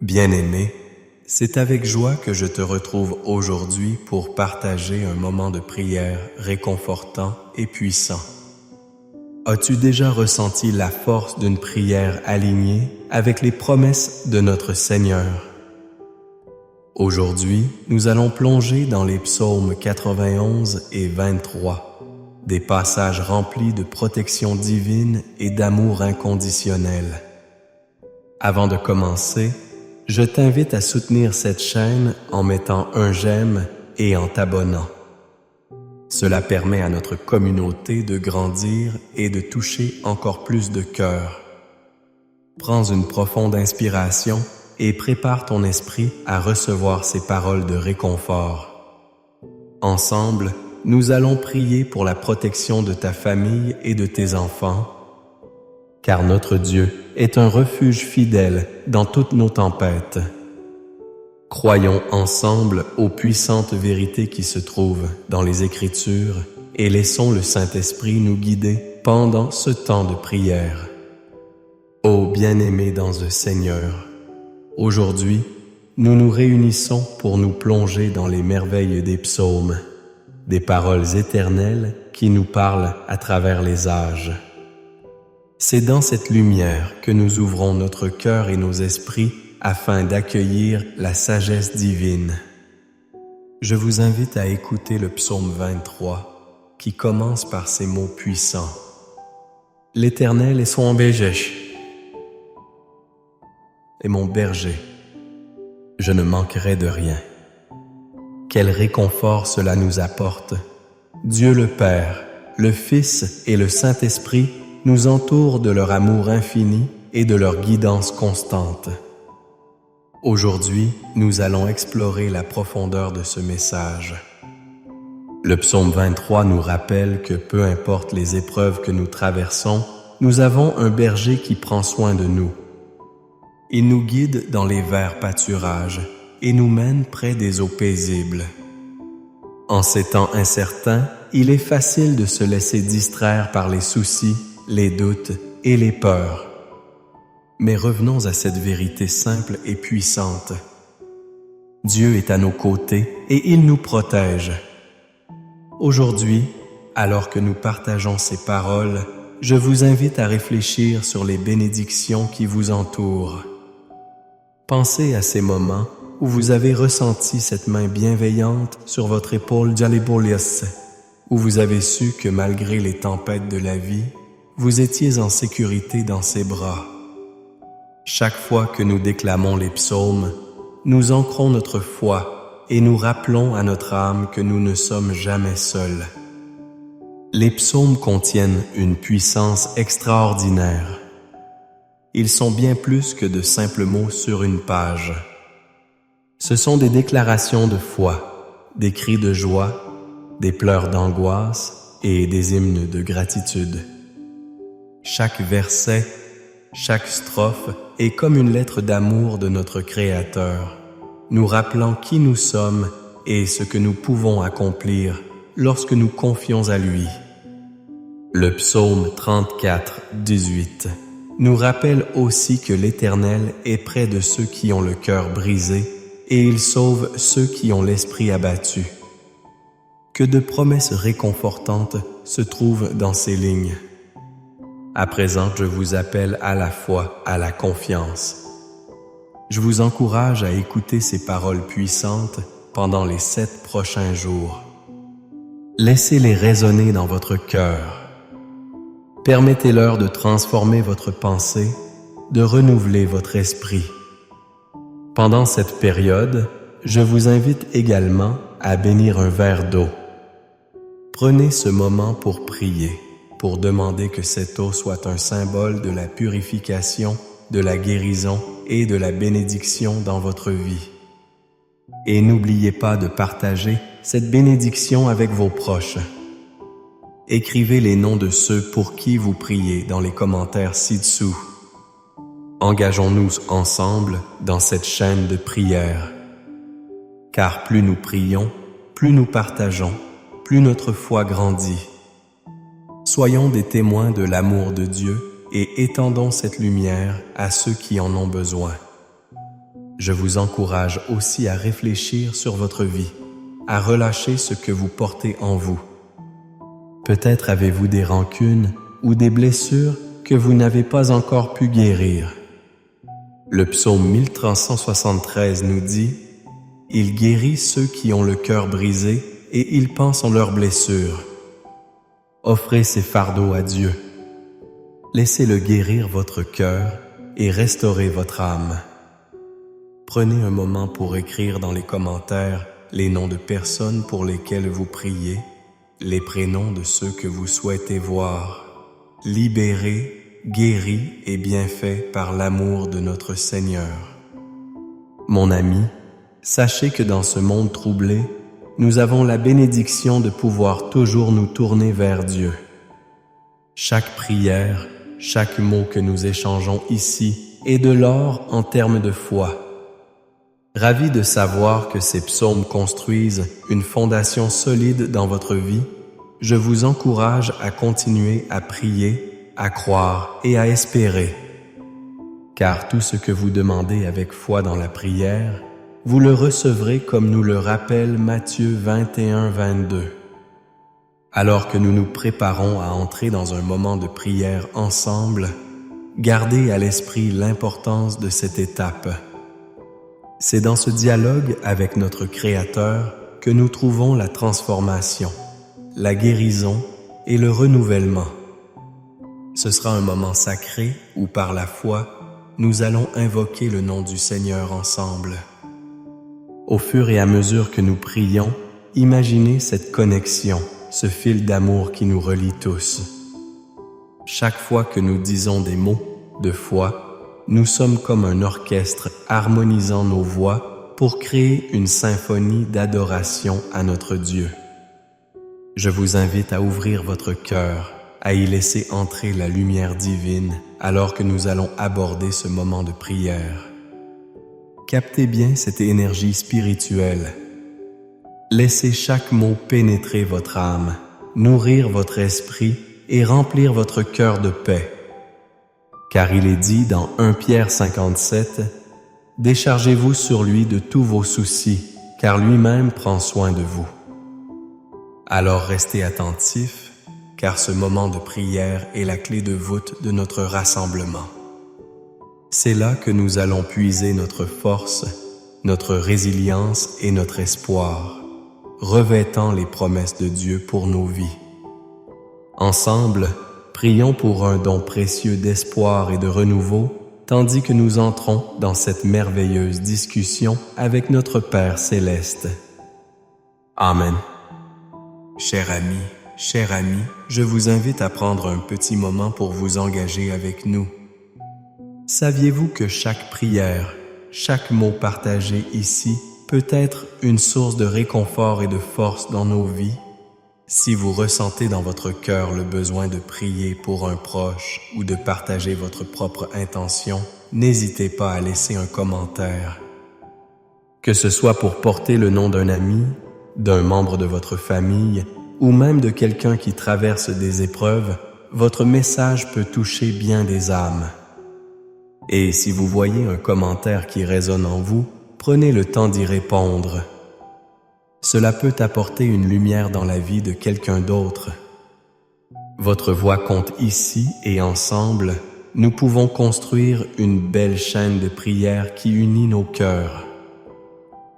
Bien-aimé, c'est avec joie que je te retrouve aujourd'hui pour partager un moment de prière réconfortant et puissant. As-tu déjà ressenti la force d'une prière alignée avec les promesses de notre Seigneur? Aujourd'hui, nous allons plonger dans les psaumes 91 et 23, des passages remplis de protection divine et d'amour inconditionnel. Avant de commencer, je t'invite à soutenir cette chaîne en mettant un j'aime et en t'abonnant. Cela permet à notre communauté de grandir et de toucher encore plus de cœurs. Prends une profonde inspiration et prépare ton esprit à recevoir ces paroles de réconfort. Ensemble, nous allons prier pour la protection de ta famille et de tes enfants, car notre Dieu est un refuge fidèle dans toutes nos tempêtes. Croyons ensemble aux puissantes vérités qui se trouvent dans les Écritures et laissons le Saint-Esprit nous guider pendant ce temps de prière. Ô bien-aimés dans le Seigneur, aujourd'hui, nous nous réunissons pour nous plonger dans les merveilles des psaumes, des paroles éternelles qui nous parlent à travers les âges. C'est dans cette lumière que nous ouvrons notre cœur et nos esprits afin d'accueillir la sagesse divine. Je vous invite à écouter le psaume 23 qui commence par ces mots puissants. L'Éternel est son berger et mon berger. Je ne manquerai de rien. Quel réconfort cela nous apporte. Dieu le Père, le Fils et le Saint-Esprit nous entourent de leur amour infini et de leur guidance constante. Aujourd'hui, nous allons explorer la profondeur de ce message. Le psaume 23 nous rappelle que peu importe les épreuves que nous traversons, nous avons un berger qui prend soin de nous. Il nous guide dans les verts pâturages et nous mène près des eaux paisibles. En ces temps incertains, il est facile de se laisser distraire par les soucis, les doutes et les peurs. Mais revenons à cette vérité simple et puissante. Dieu est à nos côtés et il nous protège. Aujourd'hui, alors que nous partageons ces paroles, je vous invite à réfléchir sur les bénédictions qui vous entourent. Pensez à ces moments où vous avez ressenti cette main bienveillante sur votre épaule Jalibolias, où vous avez su que malgré les tempêtes de la vie, vous étiez en sécurité dans ses bras. Chaque fois que nous déclamons les psaumes, nous ancrons notre foi et nous rappelons à notre âme que nous ne sommes jamais seuls. Les psaumes contiennent une puissance extraordinaire. Ils sont bien plus que de simples mots sur une page. Ce sont des déclarations de foi, des cris de joie, des pleurs d'angoisse et des hymnes de gratitude. Chaque verset, chaque strophe est comme une lettre d'amour de notre Créateur, nous rappelant qui nous sommes et ce que nous pouvons accomplir lorsque nous confions à lui. Le psaume 34, 18 nous rappelle aussi que l'Éternel est près de ceux qui ont le cœur brisé et il sauve ceux qui ont l'esprit abattu. Que de promesses réconfortantes se trouvent dans ces lignes. À présent, je vous appelle à la foi, à la confiance. Je vous encourage à écouter ces paroles puissantes pendant les 7 prochains jours. Laissez-les résonner dans votre cœur. Permettez-leur de transformer votre pensée, de renouveler votre esprit. Pendant cette période, je vous invite également à bénir un verre d'eau. Prenez ce moment pour prier, pour demander que cette eau soit un symbole de la purification, de la guérison et de la bénédiction dans votre vie. Et n'oubliez pas de partager cette bénédiction avec vos proches. Écrivez les noms de ceux pour qui vous priez dans les commentaires ci-dessous. Engageons-nous ensemble dans cette chaîne de prière. Car plus nous prions, plus nous partageons, plus notre foi grandit. Soyons des témoins de l'amour de Dieu et étendons cette lumière à ceux qui en ont besoin. Je vous encourage aussi à réfléchir sur votre vie, à relâcher ce que vous portez en vous. Peut-être avez-vous des rancunes ou des blessures que vous n'avez pas encore pu guérir. Le psaume 1373 nous dit « Il guérit ceux qui ont le cœur brisé et il pense en leurs blessures. » Offrez ces fardeaux à Dieu. Laissez-le guérir votre cœur et restaurer votre âme. Prenez un moment pour écrire dans les commentaires les noms de personnes pour lesquelles vous priez, les prénoms de ceux que vous souhaitez voir, libérés, guéris et bienfaits par l'amour de notre Seigneur. Mon ami, sachez que dans ce monde troublé, nous avons la bénédiction de pouvoir toujours nous tourner vers Dieu. Chaque prière, chaque mot que nous échangeons ici est de l'or en termes de foi. Ravi de savoir que ces psaumes construisent une fondation solide dans votre vie, je vous encourage à continuer à prier, à croire et à espérer. Car tout ce que vous demandez avec foi dans la prière, vous le recevrez comme nous le rappelle Matthieu 21, 22. Alors que nous nous préparons à entrer dans un moment de prière ensemble, gardez à l'esprit l'importance de cette étape. C'est dans ce dialogue avec notre Créateur que nous trouvons la transformation, la guérison et le renouvellement. Ce sera un moment sacré où, par la foi, nous allons invoquer le nom du Seigneur ensemble. Au fur et à mesure que nous prions, imaginez cette connexion, ce fil d'amour qui nous relie tous. Chaque fois que nous disons des mots de foi, nous sommes comme un orchestre harmonisant nos voix pour créer une symphonie d'adoration à notre Dieu. Je vous invite à ouvrir votre cœur, à y laisser entrer la lumière divine alors que nous allons aborder ce moment de prière. Captez bien cette énergie spirituelle. Laissez chaque mot pénétrer votre âme, nourrir votre esprit et remplir votre cœur de paix. Car il est dit dans 1 Pierre 57, « Déchargez-vous sur lui de tous vos soucis, car lui-même prend soin de vous. » Alors restez attentifs, car ce moment de prière est la clé de voûte de notre rassemblement. C'est là que nous allons puiser notre force, notre résilience et notre espoir, revêtant les promesses de Dieu pour nos vies. Ensemble, prions pour un don précieux d'espoir et de renouveau, tandis que nous entrons dans cette merveilleuse discussion avec notre Père céleste. Amen. Chers amis, je vous invite à prendre un petit moment pour vous engager avec nous. Saviez-vous que chaque prière, chaque mot partagé ici peut être une source de réconfort et de force dans nos vies? Si vous ressentez dans votre cœur le besoin de prier pour un proche ou de partager votre propre intention, n'hésitez pas à laisser un commentaire. Que ce soit pour porter le nom d'un ami, d'un membre de votre famille ou même de quelqu'un qui traverse des épreuves, votre message peut toucher bien des âmes. Et si vous voyez un commentaire qui résonne en vous, prenez le temps d'y répondre. Cela peut apporter une lumière dans la vie de quelqu'un d'autre. Votre voix compte ici et ensemble, nous pouvons construire une belle chaîne de prière qui unit nos cœurs.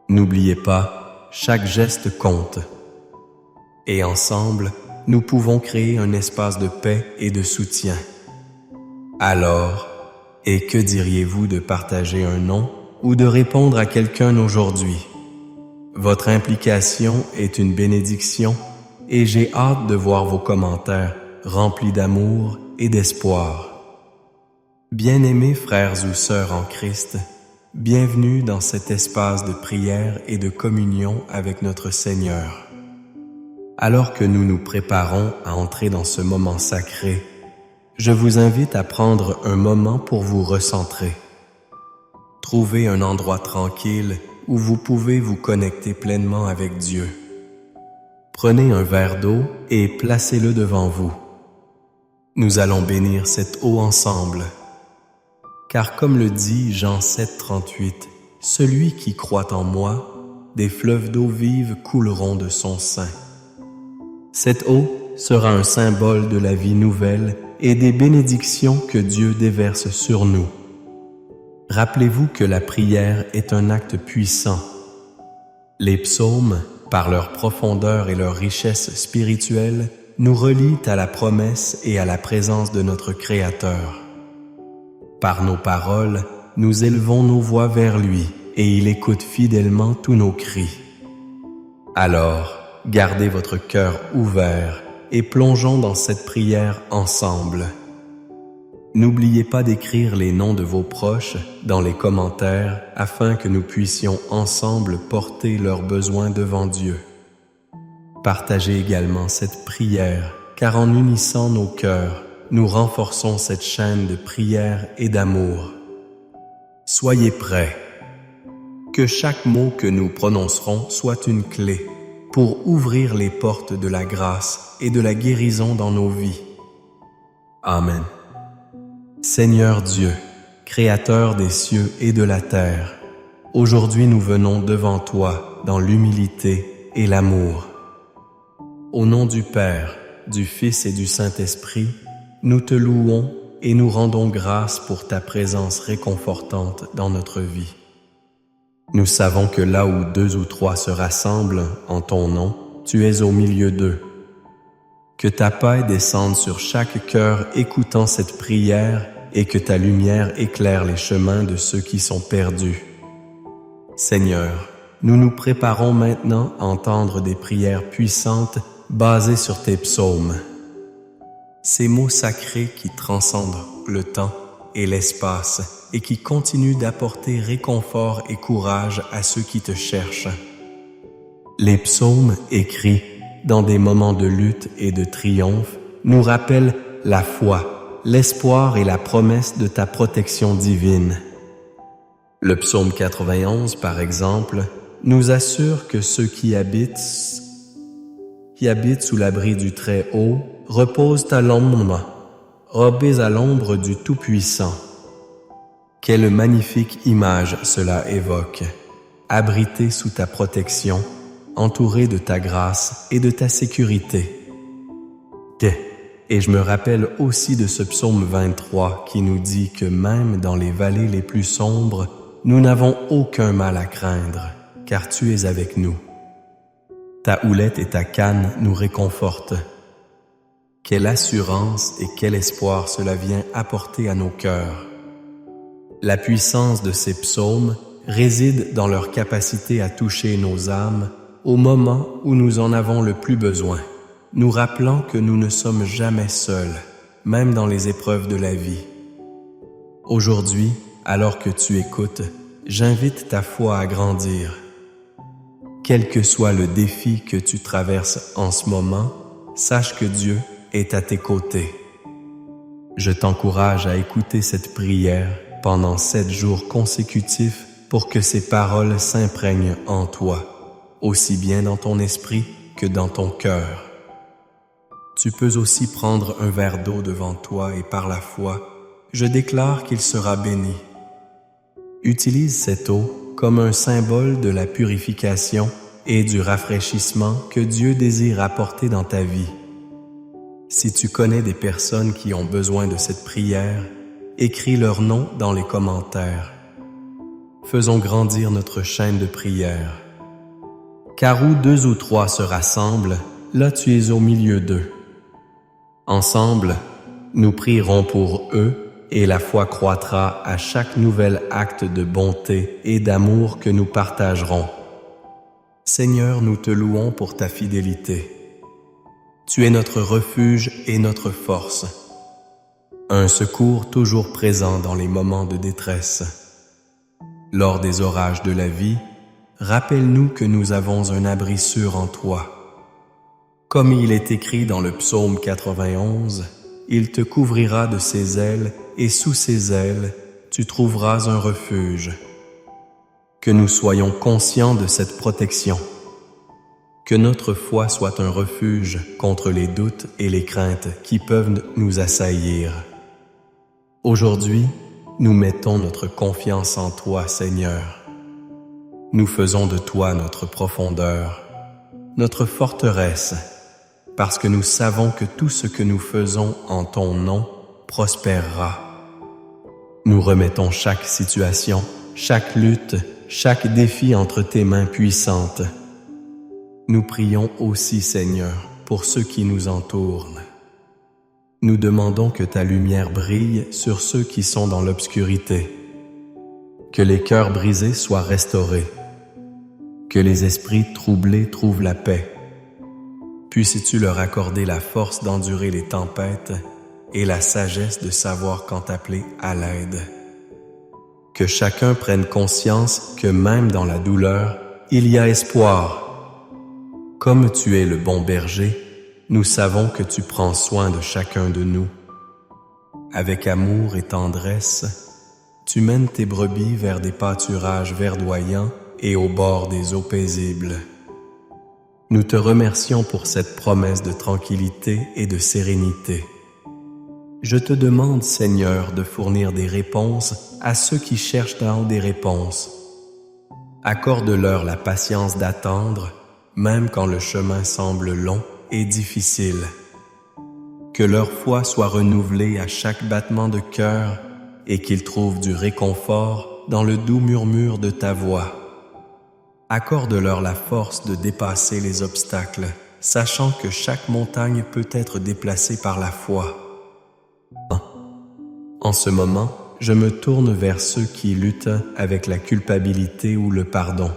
N'oubliez pas, chaque geste compte. Et ensemble, nous pouvons créer un espace de paix et de soutien. Alors, et que diriez-vous de partager un nom ou de répondre à quelqu'un aujourd'hui? Votre implication est une bénédiction et j'ai hâte de voir vos commentaires remplis d'amour et d'espoir. Bien-aimés frères ou sœurs en Christ, bienvenue dans cet espace de prière et de communion avec notre Seigneur. Alors que nous nous préparons à entrer dans ce moment sacré, je vous invite à prendre un moment pour vous recentrer. Trouvez un endroit tranquille où vous pouvez vous connecter pleinement avec Dieu. Prenez un verre d'eau et placez-le devant vous. Nous allons bénir cette eau ensemble. Car comme le dit Jean 7, 38, « celui qui croit en moi, des fleuves d'eau vive couleront de son sein. Cette eau sera un symbole de la vie nouvelle et des bénédictions que Dieu déverse sur nous. Rappelez-vous que la prière est un acte puissant. Les psaumes, par leur profondeur et leur richesse spirituelle, nous relient à la promesse et à la présence de notre Créateur. Par nos paroles, nous élevons nos voix vers lui et il écoute fidèlement tous nos cris. Alors, gardez votre cœur ouvert et plongeons dans cette prière ensemble. N'oubliez pas d'écrire les noms de vos proches dans les commentaires afin que nous puissions ensemble porter leurs besoins devant Dieu. Partagez également cette prière, car en unissant nos cœurs, nous renforçons cette chaîne de prière et d'amour. Soyez prêts. Que chaque mot que nous prononcerons soit une clé pour ouvrir les portes de la grâce et de la guérison dans nos vies. Amen. Seigneur Dieu, Créateur des cieux et de la terre, aujourd'hui nous venons devant toi dans l'humilité et l'amour. Au nom du Père, du Fils et du Saint-Esprit, nous te louons et nous rendons grâce pour ta présence réconfortante dans notre vie. Nous savons que là où 2 ou 3 se rassemblent en ton nom, tu es au milieu d'eux. Que ta paix descende sur chaque cœur écoutant cette prière et que ta lumière éclaire les chemins de ceux qui sont perdus. Seigneur, nous nous préparons maintenant à entendre des prières puissantes basées sur tes psaumes. Ces mots sacrés qui transcendent le temps et l'espace et qui continuent d'apporter réconfort et courage à ceux qui te cherchent. Les psaumes écrits dans des moments de lutte et de triomphe nous rappellent la foi, l'espoir et la promesse de ta protection divine. Le psaume 91, par exemple, nous assure que ceux qui habitent sous l'abri du Très-Haut reposent à l'ombre, robés à l'ombre du Tout-Puissant. Quelle magnifique image cela évoque, abrité sous ta protection, entouré de ta grâce et de ta sécurité. Et je me rappelle aussi de ce psaume 23 qui nous dit que même dans les vallées les plus sombres, nous n'avons aucun mal à craindre, car tu es avec nous. Ta houlette et ta canne nous réconfortent. Quelle assurance et quel espoir cela vient apporter à nos cœurs. La puissance de ces psaumes réside dans leur capacité à toucher nos âmes au moment où nous en avons le plus besoin, nous rappelant que nous ne sommes jamais seuls, même dans les épreuves de la vie. Aujourd'hui, alors que tu écoutes, j'invite ta foi à grandir. Quel que soit le défi que tu traverses en ce moment, sache que Dieu est à tes côtés. Je t'encourage à écouter cette prière pendant 7 jours consécutifs pour que ces paroles s'imprègnent en toi, aussi bien dans ton esprit que dans ton cœur. Tu peux aussi prendre un verre d'eau devant toi et par la foi, je déclare qu'il sera béni. Utilise cette eau comme un symbole de la purification et du rafraîchissement que Dieu désire apporter dans ta vie. Si tu connais des personnes qui ont besoin de cette prière, écris leur nom dans les commentaires. Faisons grandir notre chaîne de prière. Car où 2 ou 3 se rassemblent, là tu es au milieu d'eux. Ensemble, nous prierons pour eux et la foi croîtra à chaque nouvel acte de bonté et d'amour que nous partagerons. Seigneur, nous te louons pour ta fidélité. Tu es notre refuge et notre force, un secours toujours présent dans les moments de détresse. Lors des orages de la vie, rappelle-nous que nous avons un abri sûr en toi. Comme il est écrit dans le psaume 91, il te couvrira de ses ailes et sous ses ailes, tu trouveras un refuge. Que nous soyons conscients de cette protection. Que notre foi soit un refuge contre les doutes et les craintes qui peuvent nous assaillir. Aujourd'hui, nous mettons notre confiance en toi, Seigneur. Nous faisons de toi notre profondeur, notre forteresse, parce que nous savons que tout ce que nous faisons en ton nom prospérera. Nous remettons chaque situation, chaque lutte, chaque défi entre tes mains puissantes. Nous prions aussi, Seigneur, pour ceux qui nous entourent. Nous demandons que ta lumière brille sur ceux qui sont dans l'obscurité, que les cœurs brisés soient restaurés, que les esprits troublés trouvent la paix. Puisses-tu leur accorder la force d'endurer les tempêtes et la sagesse de savoir quand appeler à l'aide. Que chacun prenne conscience que même dans la douleur, il y a espoir. Comme tu es le bon berger, nous savons que tu prends soin de chacun de nous. Avec amour et tendresse, tu mènes tes brebis vers des pâturages verdoyants et au bord des eaux paisibles. Nous te remercions pour cette promesse de tranquillité et de sérénité. Je te demande, Seigneur, de fournir des réponses à ceux qui cherchent des réponses. Accorde-leur la patience d'attendre, même quand le chemin semble long et difficile. Que leur foi soit renouvelée à chaque battement de cœur et qu'ils trouvent du réconfort dans le doux murmure de ta voix. Accorde-leur la force de dépasser les obstacles, sachant que chaque montagne peut être déplacée par la foi. En ce moment, je me tourne vers ceux qui luttent avec la culpabilité ou le pardon.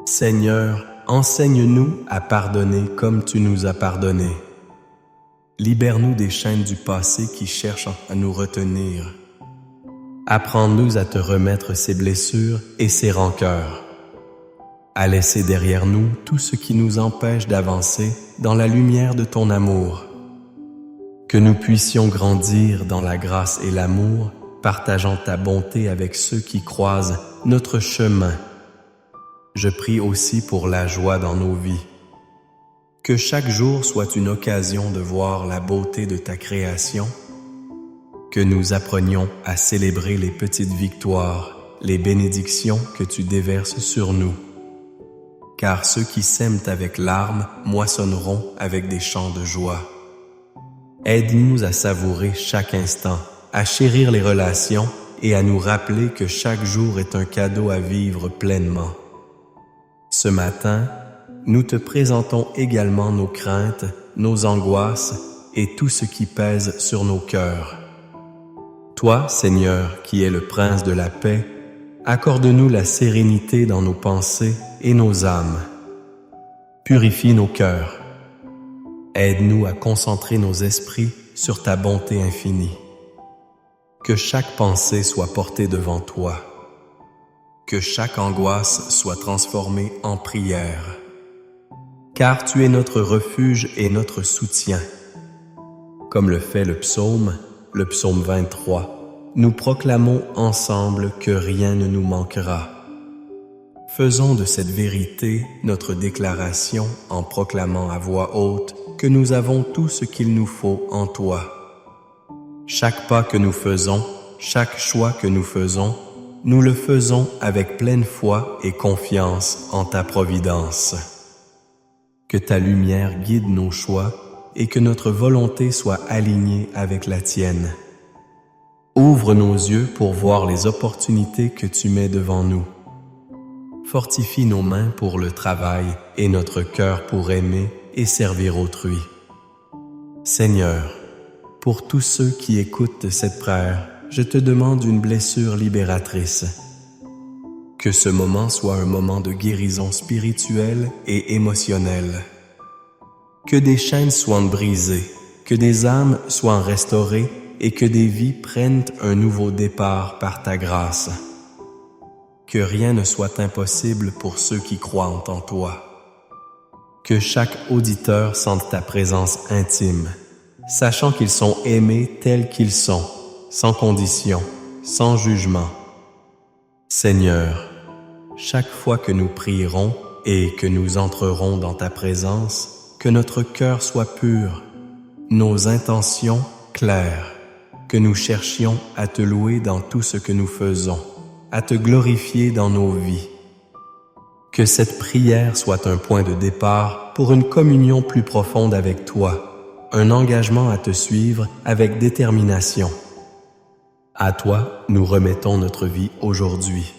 Seigneur, enseigne-nous à pardonner comme tu nous as pardonné. Libère-nous des chaînes du passé qui cherchent à nous retenir. Apprends-nous à te remettre ces blessures et ces rancœurs, à laisser derrière nous tout ce qui nous empêche d'avancer dans la lumière de ton amour. Que nous puissions grandir dans la grâce et l'amour, partageant ta bonté avec ceux qui croisent notre chemin. Je prie aussi pour la joie dans nos vies. Que chaque jour soit une occasion de voir la beauté de ta création. Que nous apprenions à célébrer les petites victoires, les bénédictions que tu déverses sur nous. Car ceux qui sèment avec larmes moissonneront avec des chants de joie. Aide-nous à savourer chaque instant, à chérir les relations et à nous rappeler que chaque jour est un cadeau à vivre pleinement. Ce matin, nous te présentons également nos craintes, nos angoisses et tout ce qui pèse sur nos cœurs. Toi, Seigneur, qui es le Prince de la paix, accorde-nous la sérénité dans nos pensées et nos âmes. Purifie nos cœurs. Aide-nous à concentrer nos esprits sur ta bonté infinie. Que chaque pensée soit portée devant toi. Que chaque angoisse soit transformée en prière. Car tu es notre refuge et notre soutien. Comme le fait le psaume 23, nous proclamons ensemble que rien ne nous manquera. Faisons de cette vérité notre déclaration en proclamant à voix haute que nous avons tout ce qu'il nous faut en toi. Chaque pas que nous faisons, chaque choix que nous faisons, nous le faisons avec pleine foi et confiance en ta providence. Que ta lumière guide nos choix et que notre volonté soit alignée avec la tienne. Ouvre nos yeux pour voir les opportunités que tu mets devant nous. Fortifie nos mains pour le travail et notre cœur pour aimer et servir autrui. Seigneur, pour tous ceux qui écoutent cette prière, je te demande une blessure libératrice. Que ce moment soit un moment de guérison spirituelle et émotionnelle. Que des chaînes soient brisées, que des âmes soient restaurées et que des vies prennent un nouveau départ par ta grâce. Que rien ne soit impossible pour ceux qui croient en toi. Que chaque auditeur sente ta présence intime, sachant qu'ils sont aimés tels qu'ils sont, sans condition, sans jugement. Seigneur, chaque fois que nous prierons et que nous entrerons dans ta présence, que notre cœur soit pur, nos intentions claires, que nous cherchions à te louer dans tout ce que nous faisons, à te glorifier dans nos vies. Que cette prière soit un point de départ pour une communion plus profonde avec toi, un engagement à te suivre avec détermination. À toi, nous remettons notre vie aujourd'hui.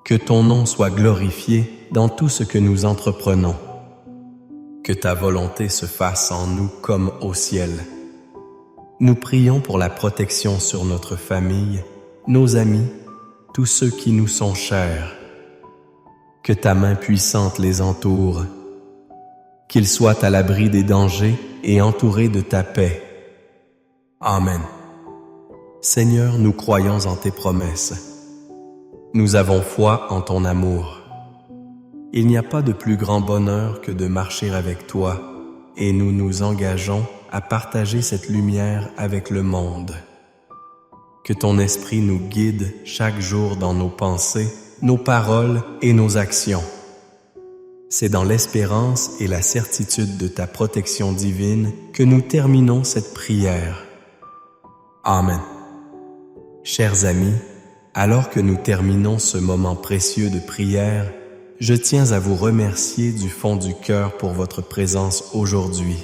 Que ton nom soit glorifié dans tout ce que nous entreprenons. Que ta volonté se fasse en nous comme au ciel. Nous prions pour la protection sur notre famille, nos amis, tous ceux qui nous sont chers. Que ta main puissante les entoure. Qu'ils soient à l'abri des dangers et entourés de ta paix. Amen. Seigneur, nous croyons en tes promesses. Nous avons foi en ton amour. Il n'y a pas de plus grand bonheur que de marcher avec toi, et nous nous engageons à partager cette lumière avec le monde. Que ton esprit nous guide chaque jour dans nos pensées, nos paroles et nos actions. C'est dans l'espérance et la certitude de ta protection divine que nous terminons cette prière. Amen. Chers amis, alors que nous terminons ce moment précieux de prière, je tiens à vous remercier du fond du cœur pour votre présence aujourd'hui.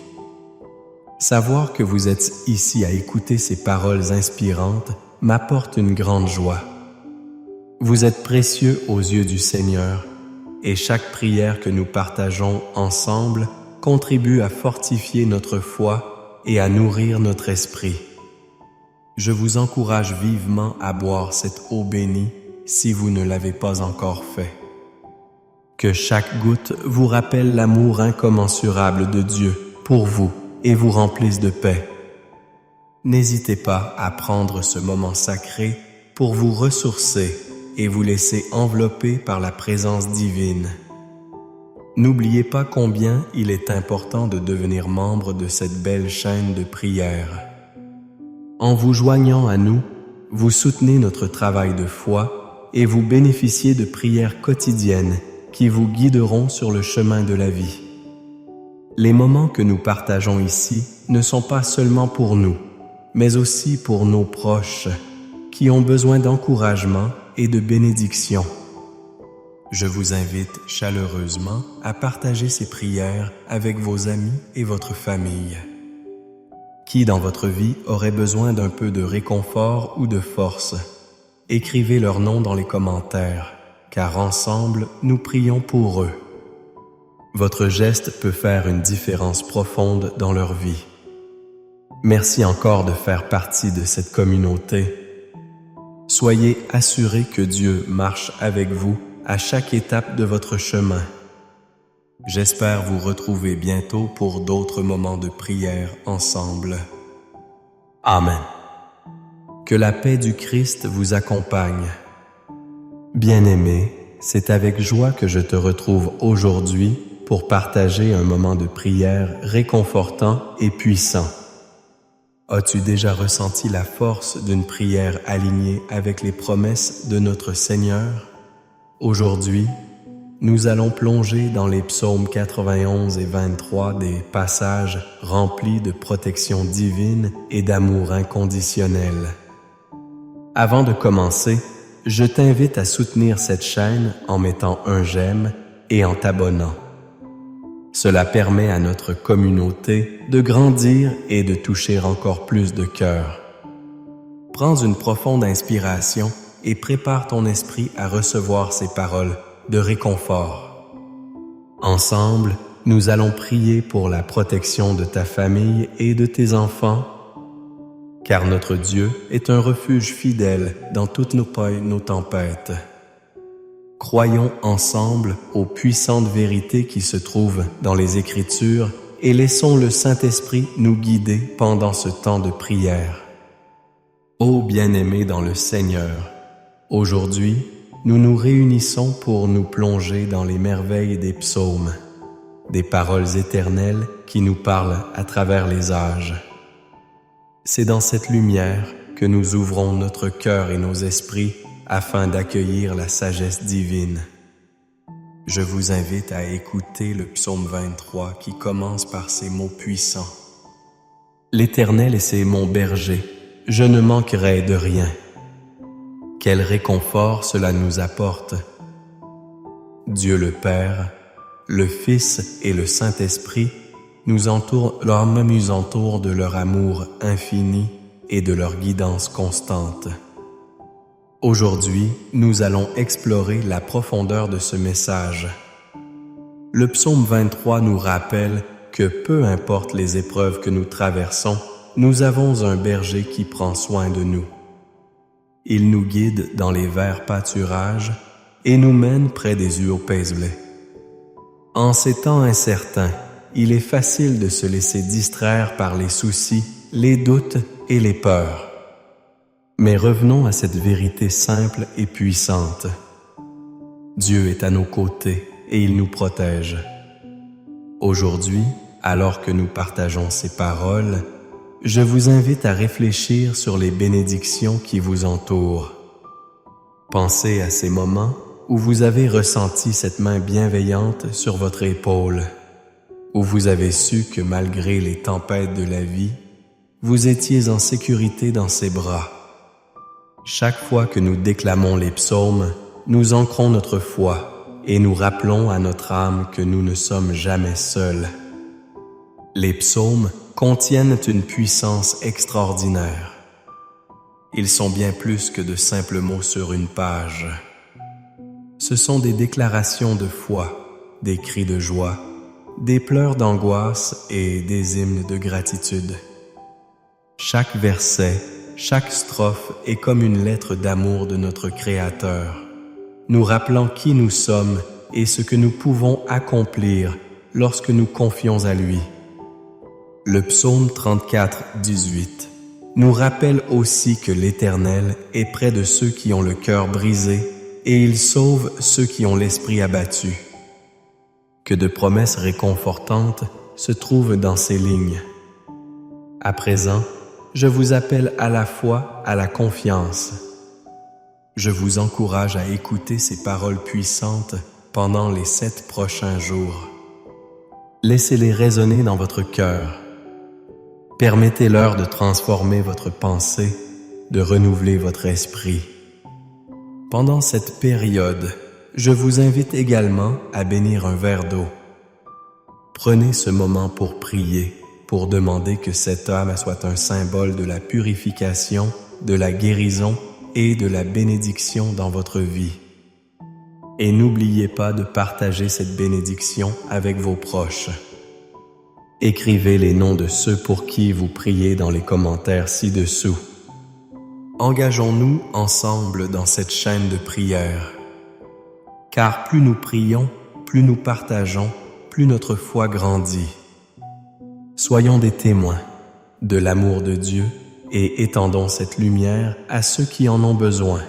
Savoir que vous êtes ici à écouter ces paroles inspirantes m'apporte une grande joie. Vous êtes précieux aux yeux du Seigneur, et chaque prière que nous partageons ensemble contribue à fortifier notre foi et à nourrir notre esprit. Je vous encourage vivement à boire cette eau bénie si vous ne l'avez pas encore fait. Que chaque goutte vous rappelle l'amour incommensurable de Dieu pour vous et vous remplisse de paix. N'hésitez pas à prendre ce moment sacré pour vous ressourcer et vous laisser envelopper par la présence divine. N'oubliez pas combien il est important de devenir membre de cette belle chaîne de prière. En vous joignant à nous, vous soutenez notre travail de foi et vous bénéficiez de prières quotidiennes qui vous guideront sur le chemin de la vie. Les moments que nous partageons ici ne sont pas seulement pour nous, mais aussi pour nos proches qui ont besoin d'encouragement et de bénédiction. Je vous invite chaleureusement à partager ces prières avec vos amis et votre famille. Qui dans votre vie aurait besoin d'un peu de réconfort ou de force? Écrivez leur nom dans les commentaires, car ensemble, nous prions pour eux. Votre geste peut faire une différence profonde dans leur vie. Merci encore de faire partie de cette communauté. Soyez assurés que Dieu marche avec vous à chaque étape de votre chemin. J'espère vous retrouver bientôt pour d'autres moments de prière ensemble. Amen. Que la paix du Christ vous accompagne. Bien-aimé, c'est avec joie que je te retrouve aujourd'hui pour partager un moment de prière réconfortant et puissant. As-tu déjà ressenti la force d'une prière alignée avec les promesses de notre Seigneur? Aujourd'hui, nous allons plonger dans les psaumes 91 et 23, des passages remplis de protection divine et d'amour inconditionnel. Avant de commencer, je t'invite à soutenir cette chaîne en mettant un j'aime et en t'abonnant. Cela permet à notre communauté de grandir et de toucher encore plus de cœurs. Prends une profonde inspiration et prépare ton esprit à recevoir ces paroles de réconfort. Ensemble, nous allons prier pour la protection de ta famille et de tes enfants, car notre Dieu est un refuge fidèle dans toutes nos tempêtes. Croyons ensemble aux puissantes vérités qui se trouvent dans les Écritures et laissons le Saint-Esprit nous guider pendant ce temps de prière. Ô bien-aimés dans le Seigneur, aujourd'hui, nous nous réunissons pour nous plonger dans les merveilles des psaumes, des paroles éternelles qui nous parlent à travers les âges. C'est dans cette lumière que nous ouvrons notre cœur et nos esprits afin d'accueillir la sagesse divine. Je vous invite à écouter le psaume 23 qui commence par ces mots puissants. L'Éternel est mon berger, je ne manquerai de rien. Quel réconfort cela nous apporte. Dieu le Père, le Fils et le Saint-Esprit nous entourent de leur amour infini et de leur guidance constante. Aujourd'hui, nous allons explorer la profondeur de ce message. Le psaume 23 nous rappelle que peu importe les épreuves que nous traversons, nous avons un berger qui prend soin de nous. Il nous guide dans les verts pâturages et nous mène près des eaux paisibles. En ces temps incertains, il est facile de se laisser distraire par les soucis, les doutes et les peurs. Mais revenons à cette vérité simple et puissante. Dieu est à nos côtés et il nous protège. Aujourd'hui, alors que nous partageons ces paroles, je vous invite à réfléchir sur les bénédictions qui vous entourent. Pensez à ces moments où vous avez ressenti cette main bienveillante sur votre épaule, où vous avez su que malgré les tempêtes de la vie, vous étiez en sécurité dans ses bras. Chaque fois que nous déclamons les psaumes, nous ancrons notre foi et nous rappelons à notre âme que nous ne sommes jamais seuls. Les psaumes contiennent une puissance extraordinaire. Ils sont bien plus que de simples mots sur une page. Ce sont des déclarations de foi, des cris de joie, des pleurs d'angoisse et des hymnes de gratitude. Chaque verset, chaque strophe est comme une lettre d'amour de notre Créateur, nous rappelant qui nous sommes et ce que nous pouvons accomplir lorsque nous confions à lui. Le psaume 34, 18 nous rappelle aussi que l'Éternel est près de ceux qui ont le cœur brisé et il sauve ceux qui ont l'esprit abattu. Que de promesses réconfortantes se trouvent dans ces lignes. À présent, je vous appelle à la foi, à la confiance. Je vous encourage à écouter ces paroles puissantes pendant les 7 prochains jours. Laissez-les résonner dans votre cœur. Permettez-leur de transformer votre pensée, de renouveler votre esprit. Pendant cette période, je vous invite également à bénir un verre d'eau. Prenez ce moment pour prier, pour demander que cette âme soit un symbole de la purification, de la guérison et de la bénédiction dans votre vie. Et n'oubliez pas de partager cette bénédiction avec vos proches. Écrivez les noms de ceux pour qui vous priez dans les commentaires ci-dessous. Engageons-nous ensemble dans cette chaîne de prière. Car plus nous prions, plus nous partageons, plus notre foi grandit. Soyons des témoins de l'amour de Dieu et étendons cette lumière à ceux qui en ont besoin.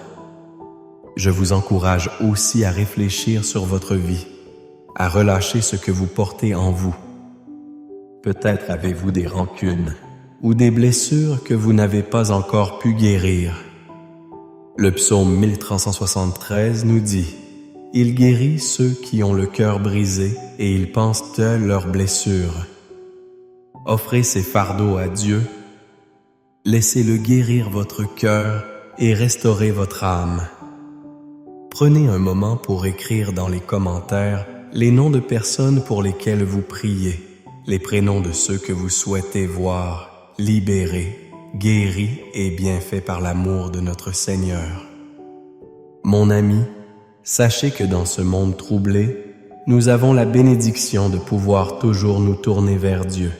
Je vous encourage aussi à réfléchir sur votre vie, à relâcher ce que vous portez en vous. Peut-être avez-vous des rancunes ou des blessures que vous n'avez pas encore pu guérir. Le psaume 1373 nous dit « Il guérit ceux qui ont le cœur brisé et ils pensent à leurs blessures. » Offrez ces fardeaux à Dieu. Laissez-le guérir votre cœur et restaurer votre âme. Prenez un moment pour écrire dans les commentaires les noms de personnes pour lesquelles vous priez, les prénoms de ceux que vous souhaitez voir libérés, guéris et bienfaits par l'amour de notre Seigneur. Mon ami, sachez que dans ce monde troublé, nous avons la bénédiction de pouvoir toujours nous tourner vers Dieu.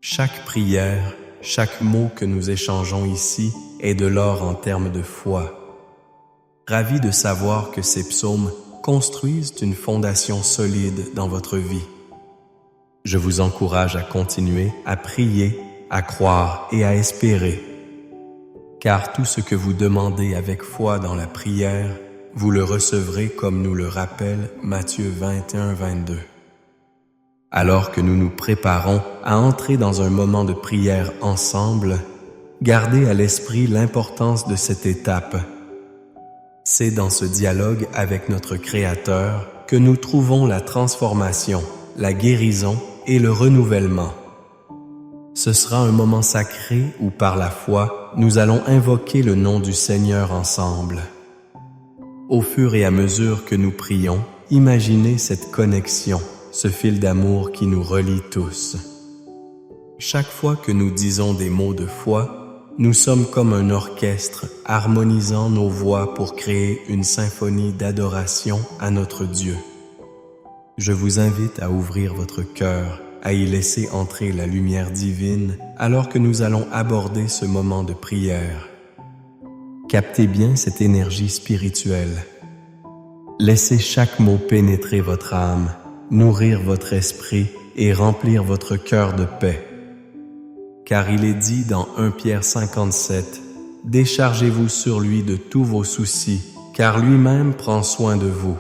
Chaque prière, chaque mot que nous échangeons ici est de l'or en termes de foi. Ravi de savoir que ces psaumes construisent une fondation solide dans votre vie. Je vous encourage à continuer à prier, à croire et à espérer. Car tout ce que vous demandez avec foi dans la prière, vous le recevrez comme nous le rappelle Matthieu 21, 22. Alors que nous nous préparons à entrer dans un moment de prière ensemble, gardez à l'esprit l'importance de cette étape. C'est dans ce dialogue avec notre Créateur que nous trouvons la transformation, la guérison et le renouvellement. Ce sera un moment sacré où par la foi, nous allons invoquer le nom du Seigneur ensemble. Au fur et à mesure que nous prions, imaginez cette connexion, ce fil d'amour qui nous relie tous. Chaque fois que nous disons des mots de foi, nous sommes comme un orchestre harmonisant nos voix pour créer une symphonie d'adoration à notre Dieu. Je vous invite à ouvrir votre cœur, à y laisser entrer la lumière divine alors que nous allons aborder ce moment de prière. Captez bien cette énergie spirituelle. Laissez chaque mot pénétrer votre âme, nourrir votre esprit et remplir votre cœur de paix. Car il est dit dans 1 Pierre 57, « Déchargez-vous sur lui de tous vos soucis, car lui-même prend soin de vous. »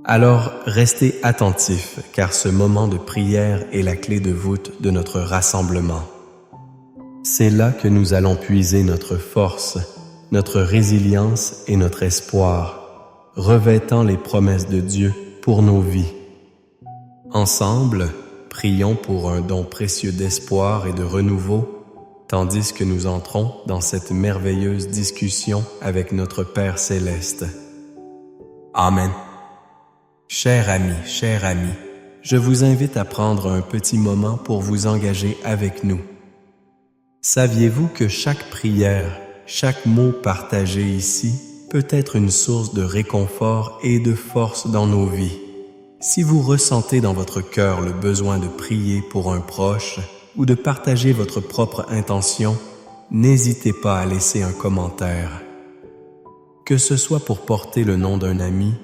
Alors, restez attentifs, car ce moment de prière est la clé de voûte de notre rassemblement. C'est là que nous allons puiser notre force, notre résilience et notre espoir, revêtant les promesses de Dieu pour nos vies. Ensemble, prions pour un don précieux d'espoir et de renouveau, tandis que nous entrons dans cette merveilleuse discussion avec notre Père céleste. Amen. Chers amis, je vous invite à prendre un petit moment pour vous engager avec nous. Saviez-vous que chaque prière, chaque mot partagé ici peut être une source de réconfort et de force dans nos vies? Si vous ressentez dans votre cœur le besoin de prier pour un proche ou de partager votre propre intention, n'hésitez pas à laisser un commentaire. Que ce soit pour porter le nom d'un ami,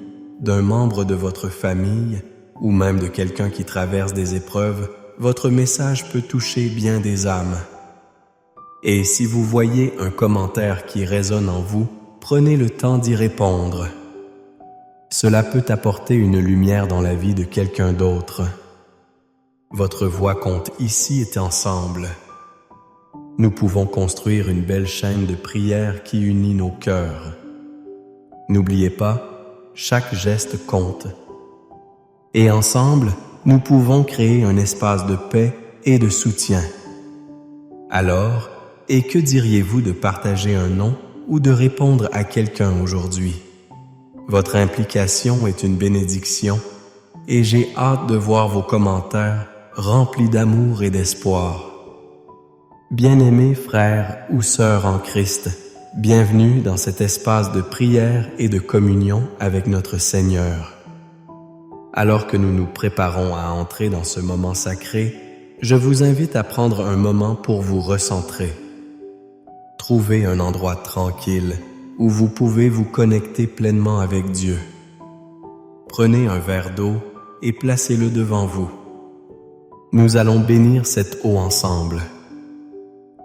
d'un membre de votre famille ou même de quelqu'un qui traverse des épreuves, votre message peut toucher bien des âmes. Et si vous voyez un commentaire qui résonne en vous, prenez le temps d'y répondre. Cela peut apporter une lumière dans la vie de quelqu'un d'autre. Votre voix compte ici et ensemble. Nous pouvons construire une belle chaîne de prière qui unit nos cœurs. N'oubliez pas, chaque geste compte. Et ensemble, nous pouvons créer un espace de paix et de soutien. Alors, et que diriez-vous de partager un nom ou de répondre à quelqu'un aujourd'hui? Votre implication est une bénédiction et j'ai hâte de voir vos commentaires remplis d'amour et d'espoir. Bien-aimés frères ou sœurs en Christ, bienvenue dans cet espace de prière et de communion avec notre Seigneur. Alors que nous nous préparons à entrer dans ce moment sacré, je vous invite à prendre un moment pour vous recentrer. Trouvez un endroit tranquille où vous pouvez vous connecter pleinement avec Dieu. Prenez un verre d'eau et placez-le devant vous. Nous allons bénir cette eau ensemble.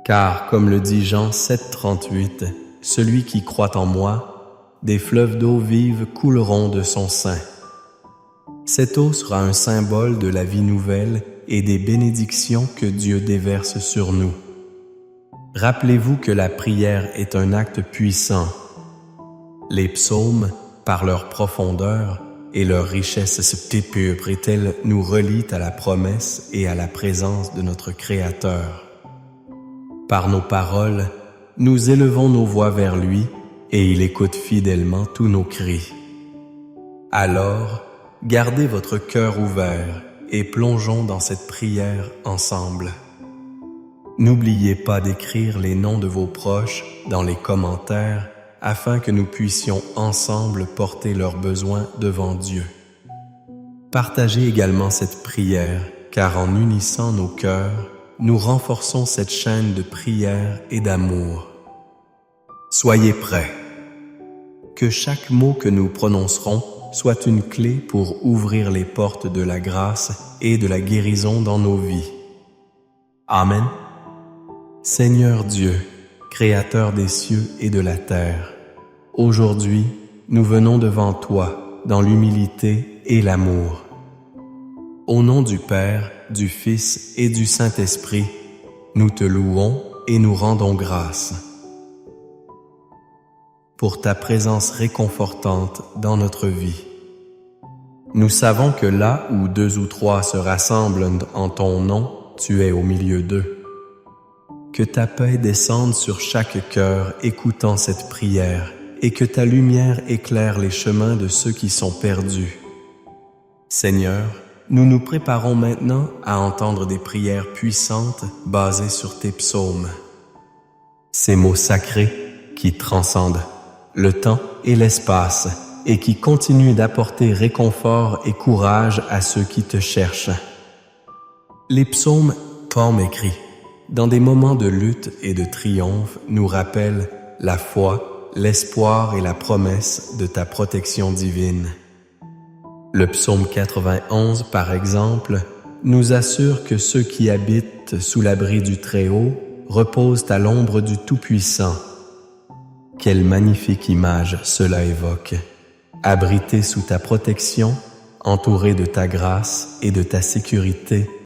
Car, comme le dit Jean 7,38, « Celui qui croit en moi, des fleuves d'eau vive couleront de son sein. » Cette eau sera un symbole de la vie nouvelle et des bénédictions que Dieu déverse sur nous. Rappelez-vous que la prière est un acte puissant. Les psaumes, par leur profondeur et leur richesse spirituelle, nous relient à la promesse et à la présence de notre Créateur. Par nos paroles, nous élevons nos voix vers lui et il écoute fidèlement tous nos cris. Alors, gardez votre cœur ouvert et plongeons dans cette prière ensemble. N'oubliez pas d'écrire les noms de vos proches dans les commentaires afin que nous puissions ensemble porter leurs besoins devant Dieu. Partagez également cette prière, car en unissant nos cœurs, nous renforçons cette chaîne de prière et d'amour. Soyez prêts. Que chaque mot que nous prononcerons soit une clé pour ouvrir les portes de la grâce et de la guérison dans nos vies. Amen. Seigneur Dieu, Créateur des cieux et de la terre, aujourd'hui, nous venons devant toi dans l'humilité et l'amour. Au nom du Père, du Fils et du Saint-Esprit, nous te louons et nous rendons grâce pour ta présence réconfortante dans notre vie. Nous savons que là où 2 ou 3 se rassemblent en ton nom, tu es au milieu d'eux. Que ta paix descende sur chaque cœur écoutant cette prière et que ta lumière éclaire les chemins de ceux qui sont perdus. Seigneur, nous nous préparons maintenant à entendre des prières puissantes basées sur tes psaumes. Ces mots sacrés qui transcendent le temps et l'espace et qui continuent d'apporter réconfort et courage à ceux qui te cherchent. Les psaumes, poèmes écrits dans des moments de lutte et de triomphe, nous rappellent la foi, l'espoir et la promesse de ta protection divine. Le psaume 91, par exemple, nous assure que ceux qui habitent sous l'abri du Très-Haut reposent à l'ombre du Tout-Puissant. Quelle magnifique image cela évoque! Abrité sous ta protection, entouré de ta grâce et de ta sécurité,